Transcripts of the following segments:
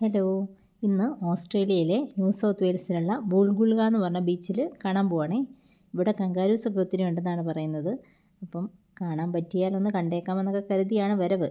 Hello. ഇന്ന് ഓസ്ട്രേലിയയിലെ new south വെയിൽസിലുള്ള ബൂൾഗുൾഗ എന്ന് പറഞ്ഞ ബീച്ചിൽ കാണാൻ പോവാണേ. ഇവിടെ കങ്കാരൂസൊക്കെ ഒത്തിരി ഉണ്ടെന്നാണ് പറയുന്നത്. അപ്പം കാണാൻ പറ്റിയാലൊന്ന് കണ്ടേക്കാമെന്നൊക്കെ കരുതിയാണ് വരവ്.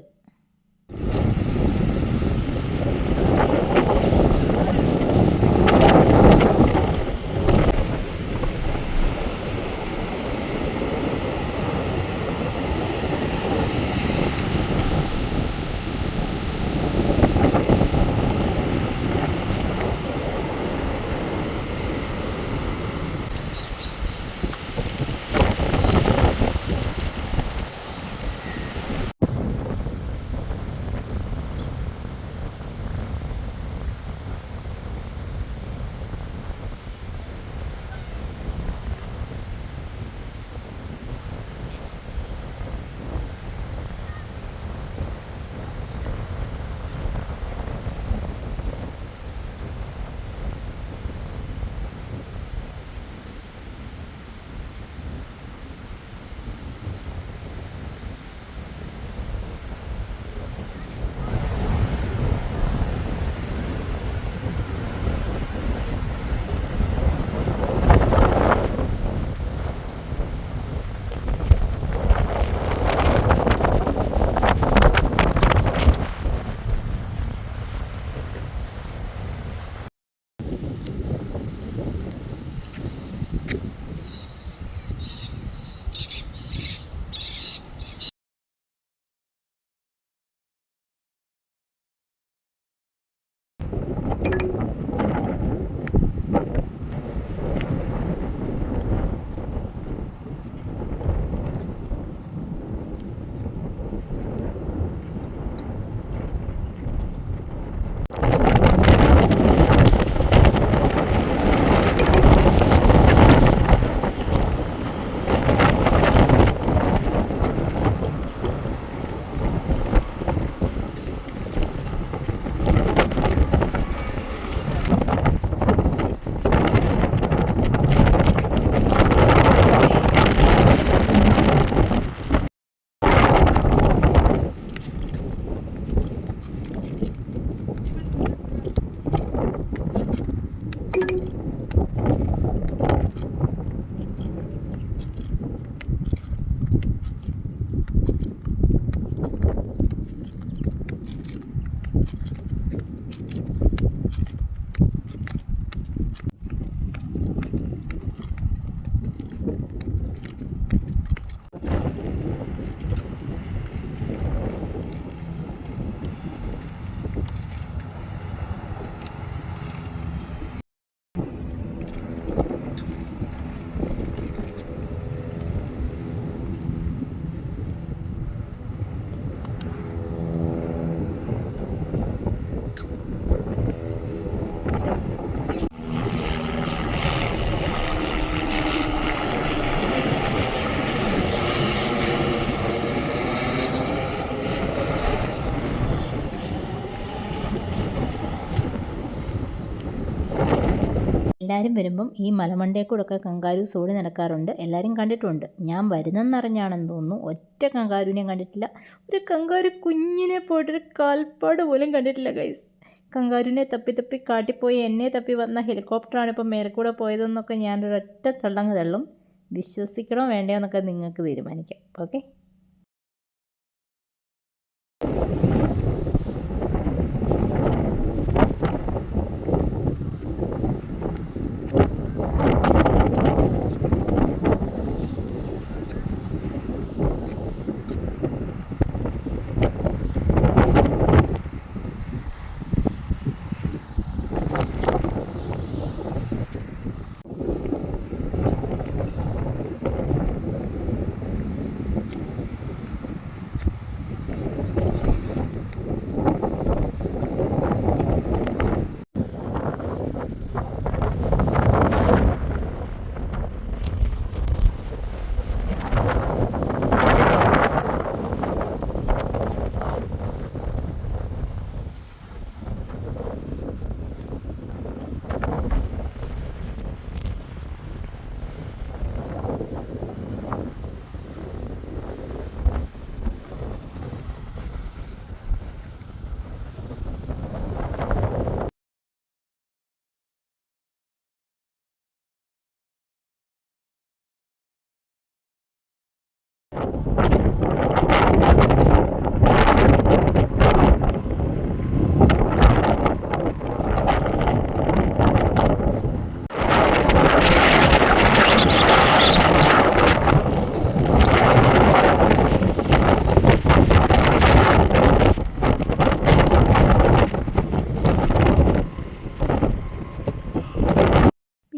എല്ലാവരും വരുമ്പം ഈ മലമണ്ടയിൽ കൂടെയൊക്കെ കങ്കാരൂസ് ഓടി നടക്കാറുണ്ട്. എല്ലാവരും കണ്ടിട്ടുണ്ട്. ഞാൻ വരുന്നെന്നറിഞ്ഞാണെന്ന് തോന്നുന്നു. ഒറ്റ കങ്കാരുവിനെയും കണ്ടിട്ടില്ല. ഒരു കങ്കാരു കുഞ്ഞിനെ പോയിട്ടൊരു കാൽപ്പാട് പോലും കണ്ടിട്ടില്ല ഗൈസ്. കങ്കാരുവിനെ തപ്പി തപ്പി കാട്ടിപ്പോയി എന്നെ തപ്പി വന്ന ഹെലികോപ്റ്ററാണ് ഇപ്പം മേൽക്കൂടെ പോയതെന്നൊക്കെ ഞാനൊരൊറ്റ തള്ളങ്ങ് തള്ളും. വിശ്വസിക്കണോ വേണ്ടയോ എന്നൊക്കെ നിങ്ങൾക്ക് തീരുമാനിക്കാം. ഓക്കെ.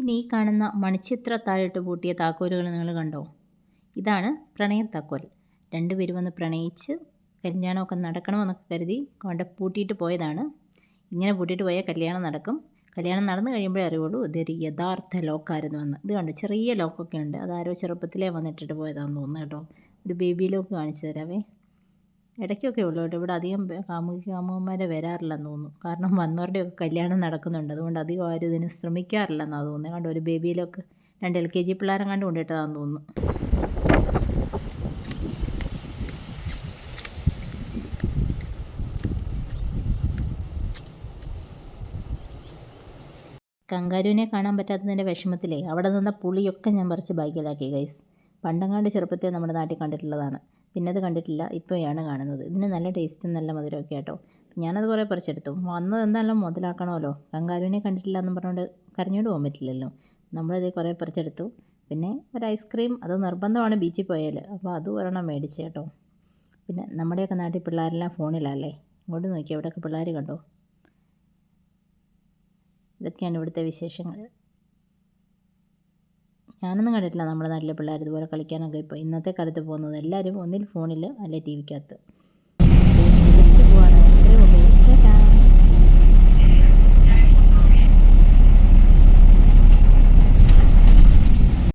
പിന്നെ ഈ കാണുന്ന മണിച്ചിത്ര താഴിട്ട് പൂട്ടിയ താക്കോലുകൾ നിങ്ങൾ കണ്ടോ? ഇതാണ് പ്രണയത്താക്കോൽ. രണ്ടുപേരും വന്ന് പ്രണയിച്ച് കല്യാണമൊക്കെ നടക്കണമെന്നൊക്കെ കരുതി കൊണ്ട് പൂട്ടിയിട്ട് പോയതാണ്. ഇങ്ങനെ പൂട്ടിയിട്ട് പോയാൽ കല്യാണം നടക്കും. കല്യാണം നടന്നു കഴിയുമ്പോഴേ അറിയുള്ളൂ ഇതൊരു യഥാർത്ഥ ലോക്കായിരുന്നു എന്ന്. ഇത് കണ്ടോ, ചെറിയ ലോക്കൊക്കെ ഉണ്ട്. അതാരോ ചെറുപ്പത്തിലേ വന്നിട്ടിട്ട് പോയതാണെന്ന് തോന്നുന്നു കേട്ടോ. ഒരു ബേബി ലോക്ക് കാണിച്ചു തരാവേ. ഇടയ്ക്കൊക്കെ ഉള്ളൂ കേട്ടോ. ഇവിടെ അധികം കാമുകന്മാരെ വരാറില്ലെന്ന് തോന്നുന്നു. കാരണം വന്നവരുടെയൊക്കെ കല്യാണം നടക്കുന്നുണ്ട്. അതുകൊണ്ട് അധികം ആരും ഇതിന് ശ്രമിക്കാറില്ലെന്നാണ് തോന്നുന്നത്. കണ്ടോ, ഒരു ബേബി ലോക്ക് 2 LKG പിള്ളേരെ കണ്ട് കൊണ്ടിട്ടതാണെന്ന് തോന്നുന്നു. കങ്കാരുവിനെ കാണാൻ പറ്റാത്തതിൻ്റെ വിഷമത്തിലേ അവിടെ നിന്ന പുളിയൊക്കെ ഞാൻ പറിച്ച് ബാഗിലാക്കി ഗൈസ്. പണ്ടങ്ങാണ്ട് ചെറുപ്പത്തെ നമ്മുടെ നാട്ടിൽ കണ്ടിട്ടുള്ളതാണ്. പിന്നെ അത് കണ്ടിട്ടില്ല, ഇപ്പോഴാണ് കാണുന്നത്. ഇതിന് നല്ല ടേസ്റ്റും നല്ല മധുരമൊക്കെ കേട്ടോ. ഞാനത് കുറേ പറിച്ചെടുത്തു. വന്നത് എന്തായാലും മുതലാക്കണമല്ലോ. കങ്കാരുവിനെ കണ്ടിട്ടില്ല എന്ന് പറഞ്ഞുകൊണ്ട് കരഞ്ഞോണ്ട് പോകാൻ പറ്റില്ലല്ലോ. നമ്മളത് കുറേ പറിച്ചെടുത്തു. പിന്നെ ഒരു ഐസ്ക്രീം, അത് നിർബന്ധമാണ് ബീച്ചിൽ പോയാൽ. അപ്പോൾ അത് ഒരെണ്ണം മേടിച്ചു കേട്ടോ. പിന്നെ നമ്മുടെയൊക്കെ നാട്ടിൽ പിള്ളേരെല്ലാം ഫോണിലല്ലേ. ഇങ്ങോട്ട് നോക്കിയാൽ ഇവിടെയൊക്കെ പിള്ളേർ കണ്ടോ. ഇതൊക്കെയാണ് ഇവിടുത്തെ വിശേഷങ്ങൾ. ഞാനൊന്നും കണ്ടിട്ടില്ല നമ്മുടെ നാട്ടിലെ പിള്ളേർ ഇതുപോലെ കളിക്കാനൊക്കെ ഇപ്പോൾ ഇന്നത്തെ കാലത്ത് പോകുന്നത്. എല്ലാവരും ഒന്നിൽ ഫോണിൽ അല്ലെ ടി വിക്കകത്ത്.